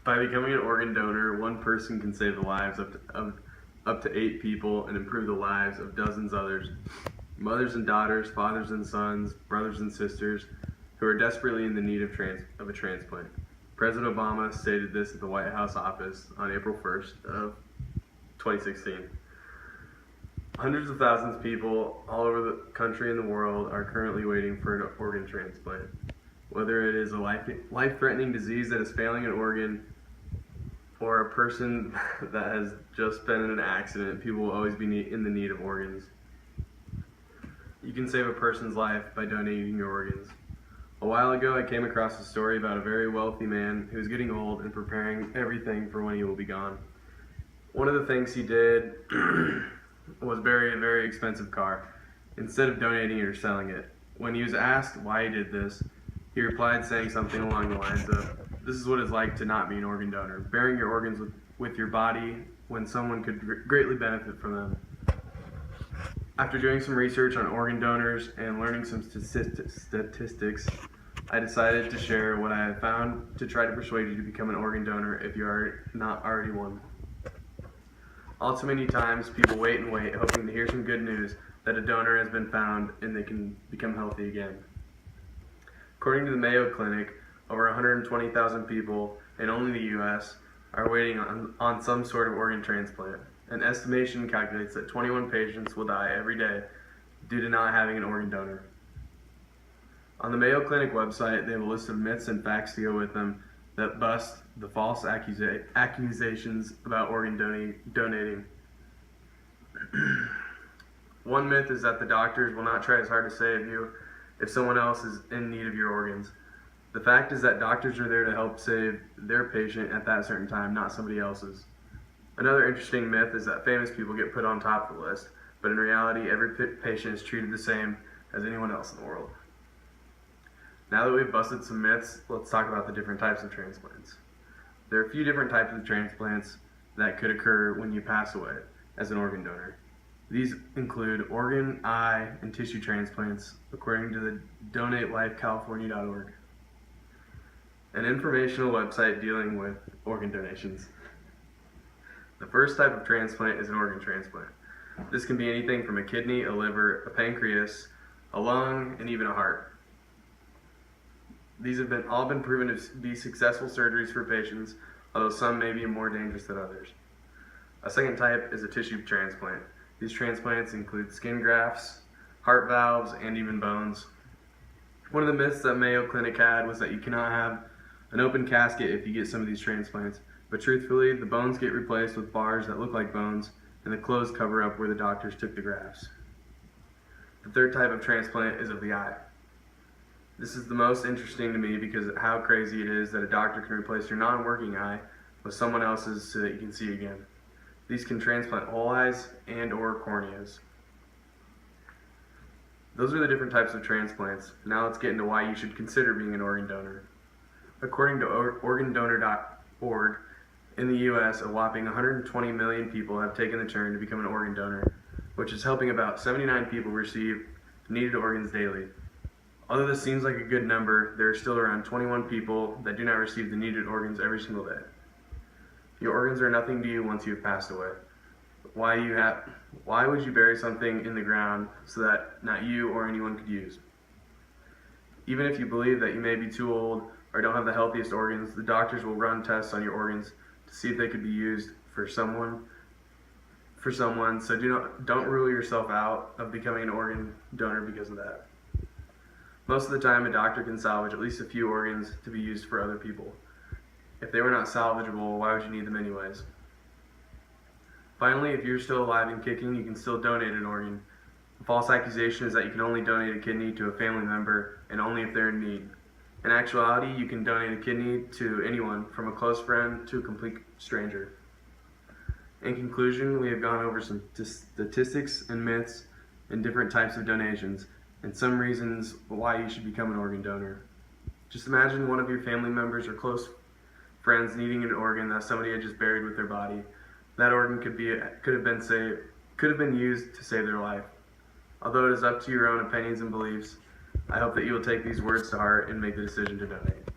By becoming an organ donor, one person can save the lives up to 8 people and improve the lives of dozens others. Mothers and daughters, fathers and sons, brothers and sisters who are desperately in the need of a transplant. President Obama stated this at the White House office on April 1st of 2016. Hundreds of thousands of people all over the country and the world are currently waiting for an organ transplant. Whether it is a life-threatening disease that is failing an organ or a person that has just been in an accident, people will always be in the need of organs. You can save a person's life by donating your organs. A while ago, I came across a story about a very wealthy man who is getting old and preparing everything for when he will be gone. One of the things he did was bury a very expensive car instead of donating it or selling it. When he was asked why he did this, he replied saying something along the lines of, "This is what it's like to not be an organ donor, burying your organs with your body when someone could greatly benefit from them." After doing some research on organ donors and learning some statistics, I decided to share what I have found to try to persuade you to become an organ donor if you are not already one. All too many times, people wait and wait, hoping to hear some good news that a donor has been found and they can become healthy again. According to the Mayo Clinic, over 120,000 people in only the U.S. are waiting on some sort of organ transplant. An estimation calculates that 21 patients will die every day due to not having an organ donor. On the Mayo Clinic website, they have a list of myths and facts to go with them that bust the false accusations about organ donating. One myth is that the doctors will not try as hard to save you if someone else is in need of your organs. The fact is that doctors are there to help save their patient at that certain time, not somebody else's. Another interesting myth is that famous people get put on top of the list, but in reality, every patient is treated the same as anyone else in the world. Now that we've busted some myths, let's talk about the different types of transplants. There are a few different types of transplants that could occur when you pass away as an organ donor. These include organ, eye, and tissue transplants, according to the DonateLifeCalifornia.org, an informational website dealing with organ donations. The first type of transplant is an organ transplant. This can be anything from a kidney, a liver, a pancreas, a lung, and even a heart. These have all been proven to be successful surgeries for patients, although some may be more dangerous than others. A second type is a tissue transplant. These transplants include skin grafts, heart valves, and even bones. One of the myths that Mayo Clinic had was that you cannot have an open casket if you get some of these transplants, but truthfully, the bones get replaced with bars that look like bones, and the clothes cover up where the doctors took the grafts. The third type of transplant is of the eye. This is the most interesting to me because of how crazy it is that a doctor can replace your non-working eye with someone else's so that you can see again. These can transplant whole eyes and or corneas. Those are the different types of transplants. Now let's get into why you should consider being an organ donor. According to organdonor.org, in the U.S., a whopping 120 million people have taken the turn to become an organ donor, which is helping about 79 people receive needed organs daily. Although this seems like a good number, there are still around 21 people that do not receive the needed organs every single day. Your organs are nothing to you once you have passed away. Why would you bury something in the ground so that not you or anyone could use? Even if you believe that you may be too old or don't have the healthiest organs, the doctors will run tests on your organs to see if they could be used for someone. So don't rule yourself out of becoming an organ donor because of that. Most of the time, a doctor can salvage at least a few organs to be used for other people. If they were not salvageable, why would you need them anyways? Finally, if you're still alive and kicking, you can still donate an organ. The false accusation is that you can only donate a kidney to a family member and only if they're in need. In actuality, you can donate a kidney to anyone, from a close friend to a complete stranger. In conclusion, we have gone over some statistics and myths and different types of donations, and some reasons why you should become an organ donor. Just imagine one of your family members or close friends needing an organ that somebody had just buried with their body. That organ could have been used to save their life. Although it is up to your own opinions and beliefs, I hope that you will take these words to heart and make the decision to donate.